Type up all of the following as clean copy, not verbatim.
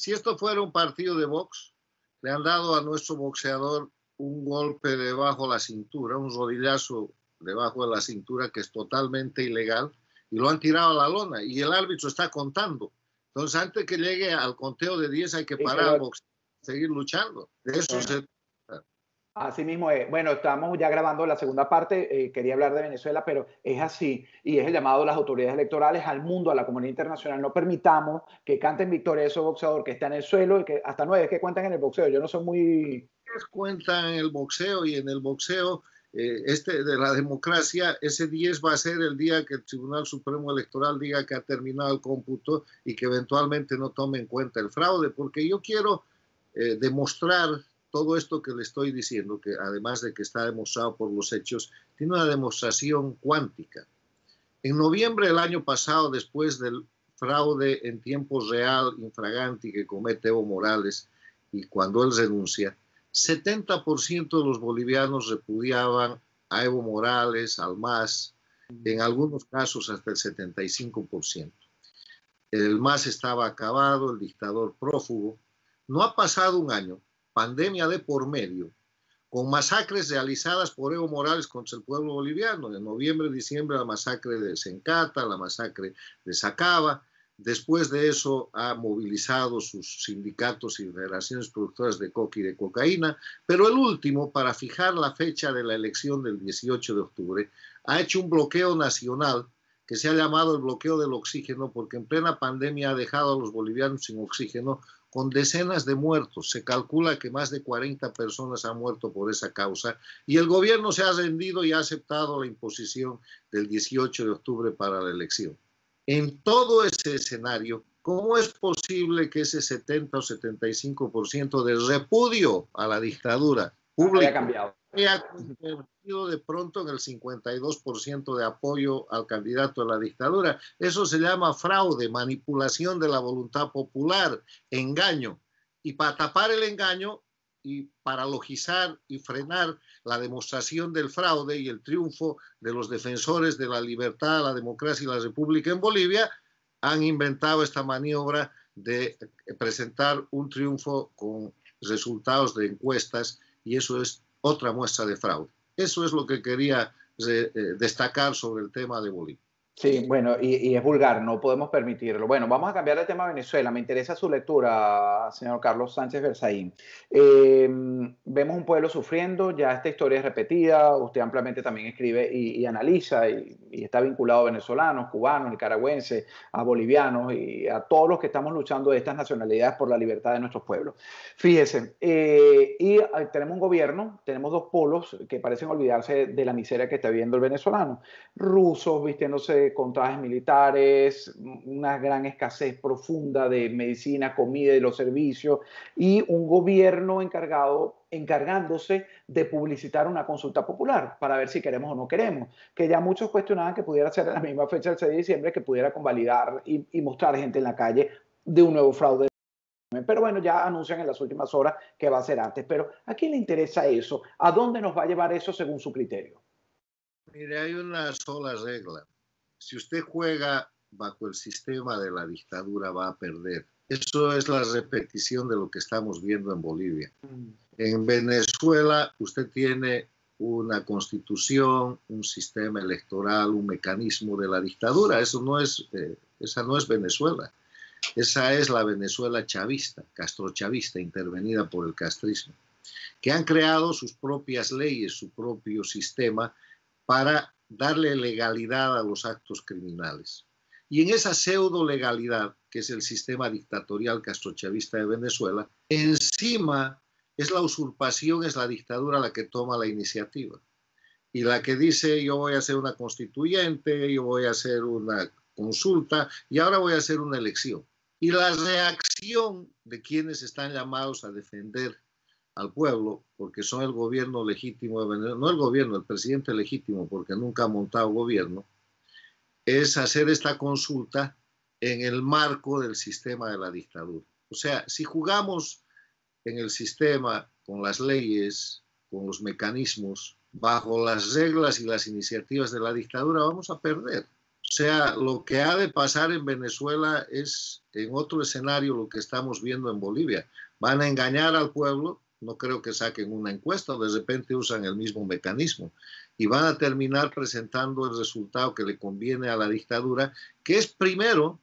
Si esto fuera un partido de box, le han dado a nuestro boxeador un golpe debajo de la cintura, un rodillazo debajo de la cintura que es totalmente ilegal, y lo han tirado a la lona y el árbitro está contando. Entonces, antes que llegue al conteo de 10 hay que parar al boxeador, seguir luchando. De eso se trata. Así mismo es. Bueno, estamos ya grabando la segunda parte. Quería hablar de Venezuela, pero es así. Y es el llamado de las autoridades electorales al mundo, a la comunidad internacional. No permitamos que canten victoria a esos boxeadores que están en el suelo y que hasta 9 que cuentan en el boxeo. Yo no soy muy... Cuentan en el boxeo y en el boxeo de la democracia, ese 10 va a ser el día que el Tribunal Supremo Electoral diga que ha terminado el cómputo y que eventualmente no tome en cuenta el fraude, porque yo quiero demostrar todo esto que le estoy diciendo, que además de que está demostrado por los hechos, tiene una demostración cuántica. En noviembre del año pasado, después del fraude en tiempo real, infraganti, que comete Evo Morales, y cuando él renuncia, 70% de los bolivianos repudiaban a Evo Morales, al MAS, en algunos casos hasta el 75%. El MAS estaba acabado, el dictador prófugo. No ha pasado un año, pandemia de por medio, con masacres realizadas por Evo Morales contra el pueblo boliviano. En noviembre, diciembre, la masacre de Sencata, la masacre de Sacaba. Después de eso ha movilizado sus sindicatos y federaciones productoras de coca y de cocaína, pero el último, para fijar la fecha de la elección del 18 de octubre, ha hecho un bloqueo nacional que se ha llamado el bloqueo del oxígeno, porque en plena pandemia ha dejado a los bolivianos sin oxígeno, con decenas de muertos. Se calcula que más de 40 personas han muerto por esa causa y el gobierno se ha rendido y ha aceptado la imposición del 18 de octubre para la elección. En todo ese escenario, ¿cómo es posible que ese 70 o 75% de repudio a la dictadura pública haya convertido de pronto en el 52% de apoyo al candidato a la dictadura? Eso se llama fraude, manipulación de la voluntad popular, engaño. Y para tapar el engaño y para logizar y frenar la demostración del fraude y el triunfo de los defensores de la libertad, la democracia y la república en Bolivia, han inventado esta maniobra de presentar un triunfo con resultados de encuestas, y eso es otra muestra de fraude. Eso es lo que quería destacar sobre el tema de Bolivia. Sí, bueno, y es vulgar, no podemos permitirlo. Bueno, vamos a cambiar de tema a Venezuela. Me interesa su lectura, señor Carlos Sánchez Berzaín. Vemos un pueblo sufriendo, ya esta historia es repetida, usted ampliamente también escribe y analiza y está vinculado a venezolanos, cubanos, nicaragüenses, a bolivianos y a todos los que estamos luchando de estas nacionalidades por la libertad de nuestros pueblos. Fíjese, tenemos un gobierno, tenemos dos polos que parecen olvidarse de la miseria que está viviendo el venezolano. Rusos vistiéndose con trajes militares, una gran escasez profunda de medicina, comida y los servicios, y un gobierno encargándose de publicitar una consulta popular para ver si queremos o no queremos, que ya muchos cuestionaban que pudiera ser en la misma fecha del 6 de diciembre, que pudiera convalidar y mostrar gente en la calle de un nuevo fraude. Pero bueno, ya anuncian en las últimas horas que va a ser antes. Pero ¿a quién le interesa eso? ¿A dónde nos va a llevar eso según su criterio? Mire, hay una sola regla. Si usted juega bajo el sistema de la dictadura, va a perder. Eso es la repetición de lo que estamos viendo en Bolivia. En Venezuela, usted tiene una constitución, un sistema electoral, un mecanismo de la dictadura. Esa no es Venezuela. Esa es la Venezuela chavista, castrochavista, intervenida por el castrismo, que han creado sus propias leyes, su propio sistema para darle legalidad a los actos criminales. Y en esa pseudo legalidad, que es el sistema dictatorial castrochavista de Venezuela, encima es la usurpación, es la dictadura la que toma la iniciativa. Y la que dice, yo voy a hacer una constituyente, yo voy a hacer una consulta y ahora voy a hacer una elección. Y la reacción de quienes están llamados a defender al pueblo, porque son el gobierno legítimo de Venezuela, no el gobierno, el presidente legítimo, porque nunca ha montado gobierno, es hacer esta consulta en el marco del sistema de la dictadura. O sea, si jugamos en el sistema, con las leyes, con los mecanismos, bajo las reglas y las iniciativas de la dictadura, vamos a perder. O sea, lo que ha de pasar en Venezuela es en otro escenario lo que estamos viendo en Bolivia. Van a engañar al pueblo, no creo que saquen una encuesta, o de repente usan el mismo mecanismo y van a terminar presentando el resultado que le conviene a la dictadura, que es primero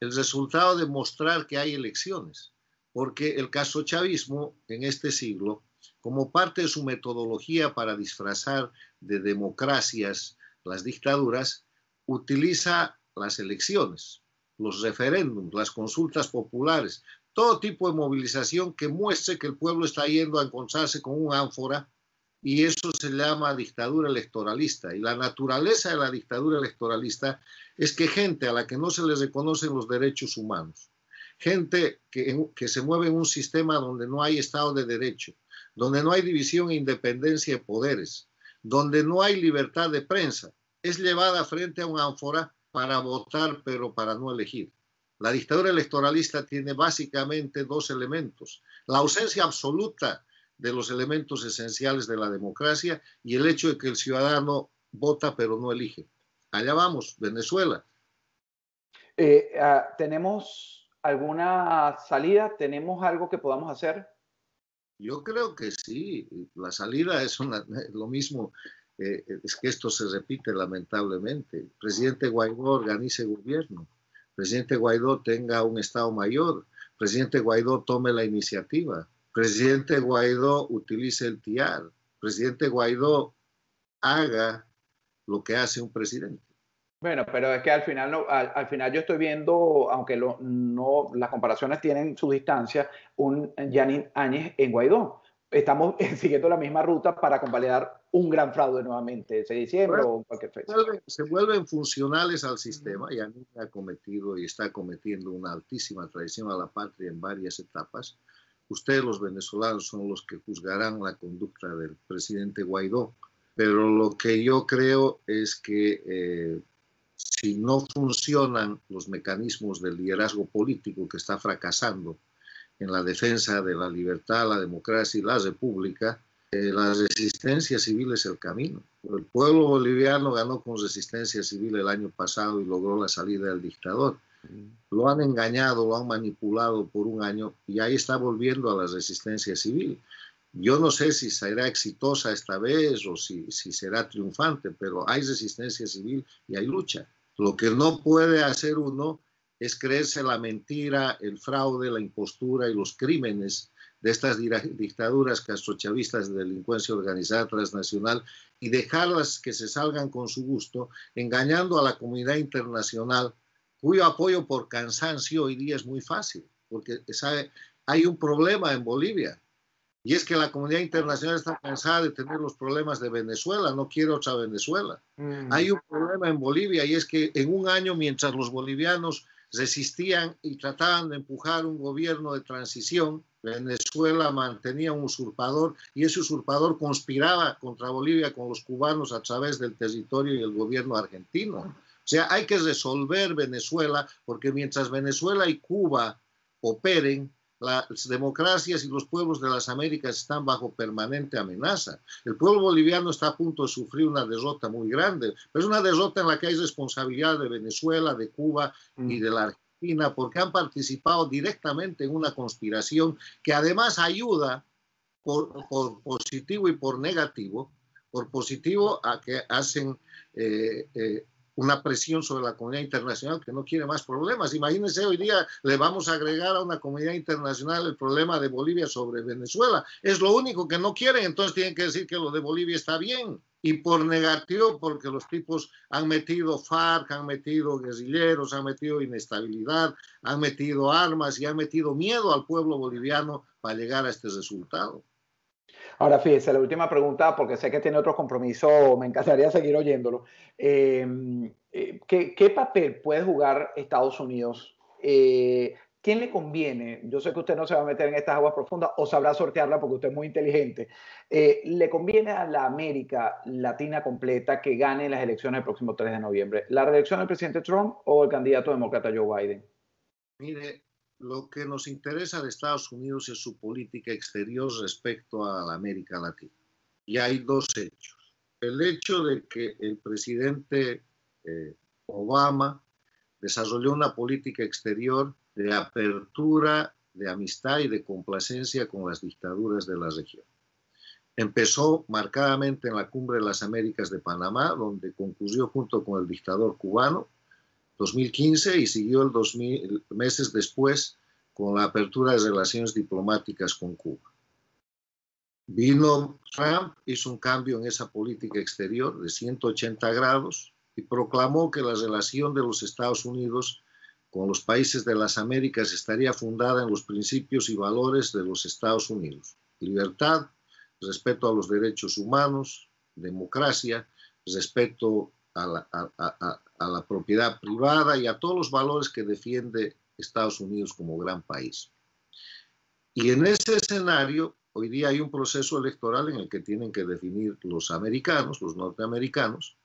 el resultado de mostrar que hay elecciones, porque el castrochavismo en este siglo, como parte de su metodología para disfrazar de democracias las dictaduras, utiliza las elecciones, los referéndums, las consultas populares, todo tipo de movilización que muestre que el pueblo está yendo a encontrarse con un ánfora, y eso se llama dictadura electoralista. Y la naturaleza de la dictadura electoralista es que gente a la que no se les reconocen los derechos humanos, gente que se mueve en un sistema donde no hay Estado de Derecho, donde no hay división e independencia de poderes, donde no hay libertad de prensa, es llevada frente a un ánfora para votar, pero para no elegir. La dictadura electoralista tiene básicamente dos elementos: la ausencia absoluta de los elementos esenciales de la democracia y el hecho de que el ciudadano vota pero no elige. Allá vamos, Venezuela. ¿Tenemos alguna salida? ¿Tenemos algo que podamos hacer? Yo creo que sí. La salida es lo mismo. Es que esto se repite lamentablemente. El presidente Guaidó organice gobierno. El presidente Guaidó tenga un Estado mayor. El presidente Guaidó tome la iniciativa. El presidente Guaidó utilice el TIAR. El presidente Guaidó haga lo que hace un presidente. Bueno, pero es que al final, al final yo estoy viendo, aunque no, las comparaciones tienen su distancia, un Yanin Áñez en Guaidó. Estamos siguiendo la misma ruta para convalidar un gran fraude nuevamente, ese diciembre o cualquier fecha. Se vuelven funcionales al sistema. Yanin ha cometido y está cometiendo una altísima traición a la patria en varias etapas. Ustedes, los venezolanos, son los que juzgarán la conducta del presidente Guaidó. Pero lo que yo creo es que si no funcionan los mecanismos del liderazgo político, que está fracasando en la defensa de la libertad, la democracia y la república, la resistencia civil es el camino. El pueblo boliviano ganó con resistencia civil el año pasado y logró la salida del dictador. Lo han engañado, lo han manipulado por un año y ahí está volviendo a la resistencia civil. Yo no sé si será exitosa esta vez o si será triunfante, pero hay resistencia civil y hay lucha. Lo que no puede hacer uno es creerse la mentira, el fraude, la impostura y los crímenes de estas dictaduras castrochavistas de delincuencia organizada transnacional y dejarlas que se salgan con su gusto, engañando a la comunidad internacional, cuyo apoyo por cansancio hoy día es muy fácil, porque hay un problema en Bolivia. Y es que la comunidad internacional está cansada de tener los problemas de Venezuela, no quiere otra Venezuela. Hay un problema en Bolivia y es que en un año, mientras los bolivianos resistían y trataban de empujar un gobierno de transición, Venezuela mantenía un usurpador y ese usurpador conspiraba contra Bolivia con los cubanos a través del territorio y el gobierno argentino. O sea, hay que resolver Venezuela porque mientras Venezuela y Cuba operen, las democracias y los pueblos de las Américas están bajo permanente amenaza. El pueblo boliviano está a punto de sufrir una derrota muy grande, pero es una derrota en la que hay responsabilidad de Venezuela, de Cuba y de la Argentina, porque han participado directamente en una conspiración que además ayuda por positivo y por negativo. Por positivo a que hacen una presión sobre la comunidad internacional que no quiere más problemas. Imagínense, hoy día le vamos a agregar a una comunidad internacional el problema de Bolivia sobre Venezuela. Es lo único que no quieren, entonces tienen que decir que lo de Bolivia está bien. Y por negativo, porque los tipos han metido FARC, han metido guerrilleros, han metido inestabilidad, han metido armas y han metido miedo al pueblo boliviano para llegar a este resultado. Ahora, fíjese, la última pregunta, porque sé que tiene otro compromiso, me encantaría seguir oyéndolo. ¿Qué papel puede jugar Estados Unidos? ¿Quién le conviene? Yo sé que usted no se va a meter en estas aguas profundas o sabrá sortearla porque usted es muy inteligente. ¿Le conviene a la América Latina completa que gane las elecciones el próximo 3 de noviembre? ¿La reelección del presidente Trump o el candidato demócrata Joe Biden? Mire, lo que nos interesa de Estados Unidos es su política exterior respecto a la América Latina. Y hay dos hechos. El hecho de que el presidente Obama desarrolló una política exterior de apertura, de amistad y de complacencia con las dictaduras de la región. Empezó marcadamente en la Cumbre de las Américas de Panamá, donde concluyó junto con el dictador cubano, 2015, y siguió meses después con la apertura de relaciones diplomáticas con Cuba. Vino Trump, hizo un cambio en esa política exterior de 180 grados y proclamó que la relación de los Estados Unidos con los países de las Américas estaría fundada en los principios y valores de los Estados Unidos: libertad, respeto a los derechos humanos, democracia, respeto a la propiedad privada y a todos los valores que defiende Estados Unidos como gran país. Y en ese escenario, hoy día hay un proceso electoral en el que tienen que definir los americanos, los norteamericanos,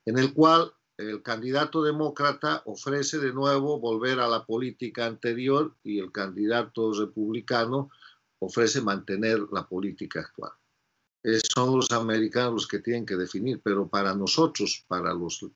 en el cual el candidato demócrata ofrece de nuevo volver a la política anterior y el candidato republicano ofrece mantener la política actual. Son los americanos los que tienen que definir, pero para nosotros, para los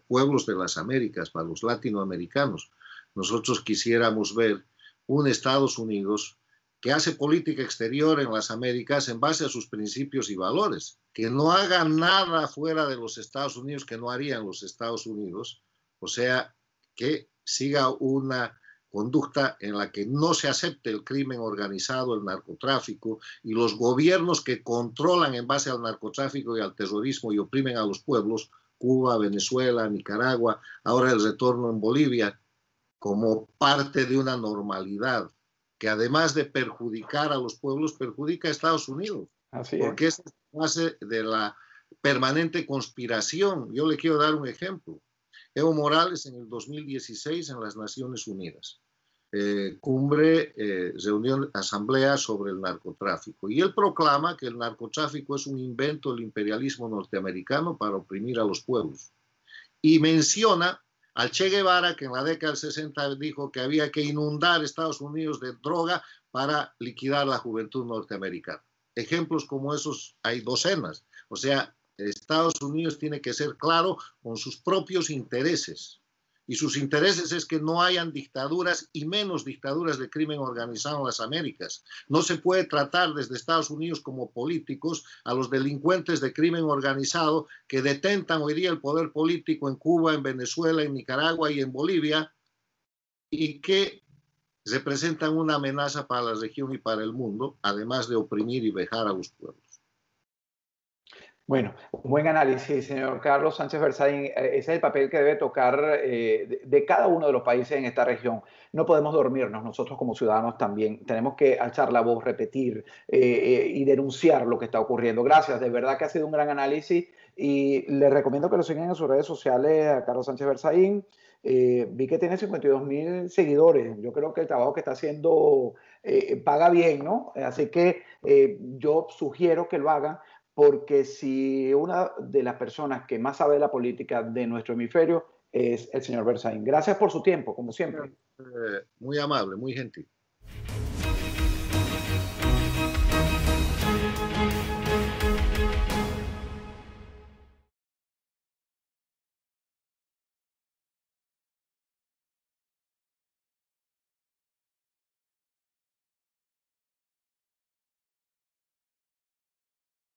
pueblos de las Américas, para los latinoamericanos, nosotros quisiéramos ver un Estados Unidos que hace política exterior en las Américas en base a sus principios y valores, que no haga nada fuera de los Estados Unidos que no harían los Estados Unidos, o sea, que siga una conducta en la que no se acepte el crimen organizado, el narcotráfico y los gobiernos que controlan en base al narcotráfico y al terrorismo y oprimen a los pueblos, Cuba, Venezuela, Nicaragua, ahora el retorno en Bolivia, como parte de una normalidad que además de perjudicar a los pueblos, perjudica a Estados Unidos. Así porque es base de la permanente conspiración. Yo le quiero dar un ejemplo. Evo Morales en el 2016 en las Naciones Unidas, reunión, asamblea sobre el narcotráfico, y él proclama que el narcotráfico es un invento del imperialismo norteamericano para oprimir a los pueblos. Y menciona al Che Guevara, que en la década del 60 dijo que había que inundar Estados Unidos de droga para liquidar la juventud norteamericana. Ejemplos como esos hay docenas. O sea, Estados Unidos tiene que ser claro con sus propios intereses. Y sus intereses es que no hayan dictaduras y menos dictaduras de crimen organizado en las Américas. No se puede tratar desde Estados Unidos como políticos a los delincuentes de crimen organizado que detentan hoy día el poder político en Cuba, en Venezuela, en Nicaragua y en Bolivia, y que representan una amenaza para la región y para el mundo, además de oprimir y vejar a los pueblos. Bueno, un buen análisis, señor Carlos Sánchez Berzaín. Ese es el papel que debe tocar de cada uno de los países en esta región. No podemos dormirnos, nosotros como ciudadanos también. Tenemos que alzar la voz, repetir y denunciar lo que está ocurriendo. Gracias, de verdad que ha sido un gran análisis y le recomiendo que lo sigan en sus redes sociales a Carlos Sánchez Berzaín. Vi que tiene 52.000 seguidores. Yo creo que el trabajo que está haciendo paga bien, ¿no? Así que yo sugiero que lo hagan, porque si una de las personas que más sabe de la política de nuestro hemisferio es el señor Berzaín. Gracias por su tiempo, como siempre. Muy amable, muy gentil.